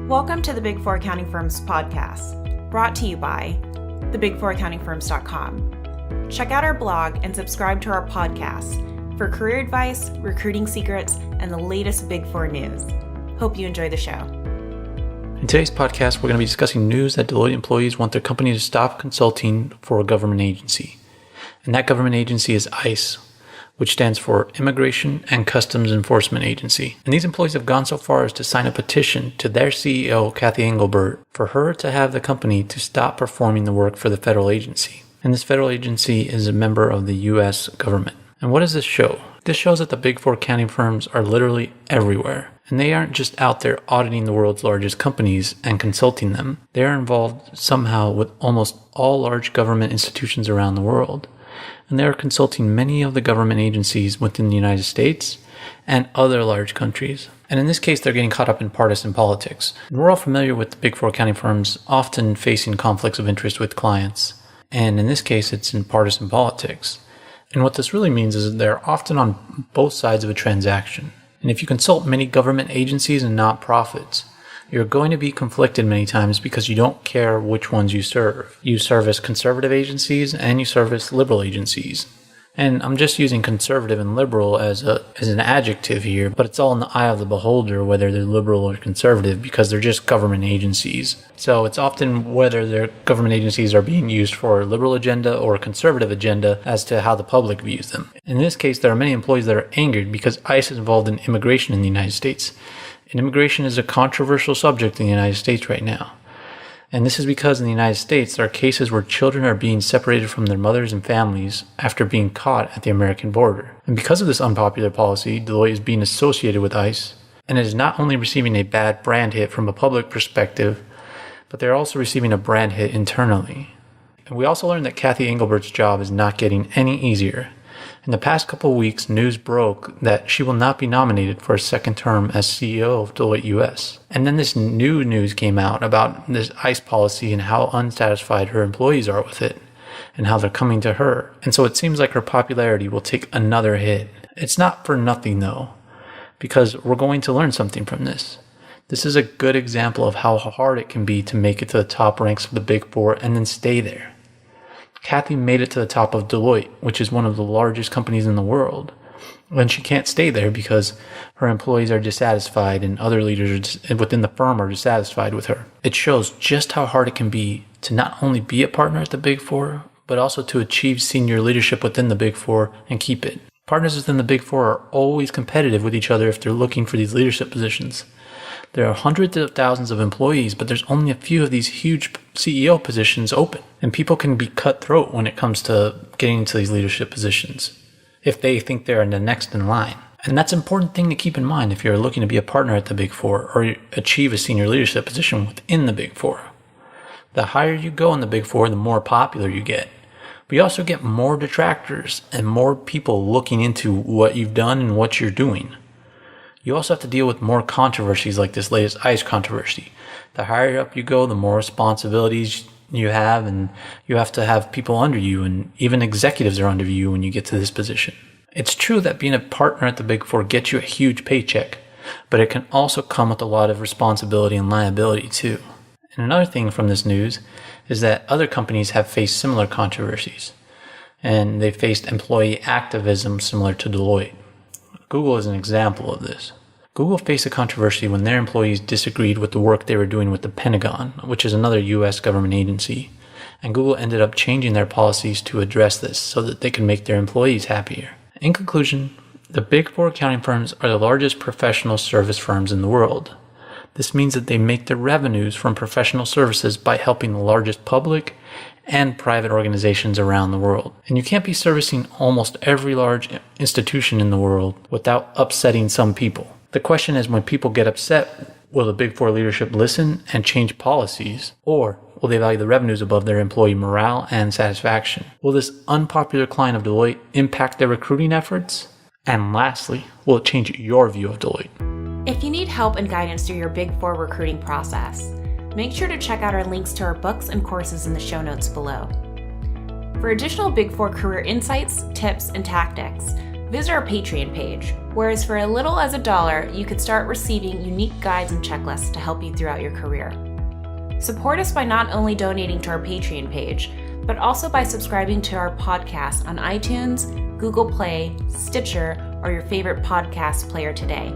Welcome to the Big Four Accounting Firms podcast, brought to you by thebigfouraccountingfirms.com. Check out our blog and subscribe to our podcast for career advice, recruiting secrets, and the latest Big Four news. Hope you enjoy the show. In today's podcast, we're going to be discussing news that Deloitte employees want their company to stop consulting for a government agency. And that government agency is ICE, which stands for Immigration and Customs Enforcement Agency. And these employees have gone so far as to sign a petition to their CEO, Kathy Engelbert, for her to have the company to stop performing the work for the federal agency. And this federal agency is a member of the U.S. government. And what does this show? This shows that the Big Four accounting firms are literally everywhere. And they aren't just out there auditing the world's largest companies and consulting them. They are involved somehow with almost all large government institutions around the world. And they are consulting many of the government agencies within the United States and other large countries. And in this case, they're getting caught up in partisan politics. And we're all familiar with the Big Four accounting firms often facing conflicts of interest with clients. And in this case, it's in partisan politics. And what this really means is that they're often on both sides of a transaction. And if you consult many government agencies and nonprofits, you're going to be conflicted many times because you don't care which ones you serve. You service conservative agencies and you service liberal agencies. And I'm just using conservative and liberal as an adjective here, but it's all in the eye of the beholder whether they're liberal or conservative because they're just government agencies. So it's often whether their government agencies are being used for a liberal agenda or a conservative agenda as to how the public views them. In this case, there are many employees that are angered because ICE is involved in immigration in the United States. And immigration is a controversial subject in the United States right now. And this is because in the United States, there are cases where children are being separated from their mothers and families after being caught at the American border. And because of this unpopular policy, Deloitte is being associated with ICE. And it is not only receiving a bad brand hit from a public perspective, but they're also receiving a brand hit internally. And we also learned that Kathy Engelbert's job is not getting any easier. In the past couple of weeks, news broke that she will not be nominated for a second term as CEO of Deloitte US. And then this new news came out about this ICE policy and how unsatisfied her employees are with it and how they're coming to her. And so it seems like her popularity will take another hit. It's not for nothing though, because we're going to learn something from this. This is a good example of how hard it can be to make it to the top ranks of the Big Four and then stay there. Kathy made it to the top of Deloitte, which is one of the largest companies in the world. And she can't stay there because her employees are dissatisfied and other leaders within the firm are dissatisfied with her. It shows just how hard it can be to not only be a partner at the Big Four, but also to achieve senior leadership within the Big Four and keep it. Partners within the Big Four are always competitive with each other if they're looking for these leadership positions. There are hundreds of thousands of employees, but there's only a few of these huge CEO positions open. And people can be cutthroat when it comes to getting into these leadership positions if they think they're the next in line. And that's an important thing to keep in mind if you're looking to be a partner at the Big Four or achieve a senior leadership position within the Big Four. The higher you go in the Big Four, the more popular you get. But you also get more detractors and more people looking into what you've done and what you're doing. You also have to deal with more controversies like this latest ICE controversy. The higher up you go, the more responsibilities you have, and you have to have people under you, and even executives are under you when you get to this position. It's true that being a partner at the Big Four gets you a huge paycheck, but it can also come with a lot of responsibility and liability too. And another thing from this news is that other companies have faced similar controversies, and they faced employee activism similar to Deloitte. Google is an example of this. Google faced a controversy when their employees disagreed with the work they were doing with the Pentagon, which is another U.S. government agency. And Google ended up changing their policies to address this so that they can make their employees happier. In conclusion, the Big Four accounting firms are the largest professional service firms in the world. This means that they make their revenues from professional services by helping the largest public and private organizations around the world. And you can't be servicing almost every large institution in the world without upsetting some people. The question is, when people get upset, will the Big Four leadership listen and change policies, or will they value the revenues above their employee morale and satisfaction? Will this unpopular client of Deloitte impact their recruiting efforts? And lastly, will it change your view of Deloitte? If you need help and guidance through your Big Four recruiting process, make sure to check out our links to our books and courses in the show notes below. For additional Big Four career insights, tips, and tactics, Visit our Patreon page, whereas for as little as $1, you could start receiving unique guides and checklists to help you throughout your career. Support us by not only donating to our Patreon page, but also by subscribing to our podcast on iTunes, Google Play, Stitcher, or your favorite podcast player today.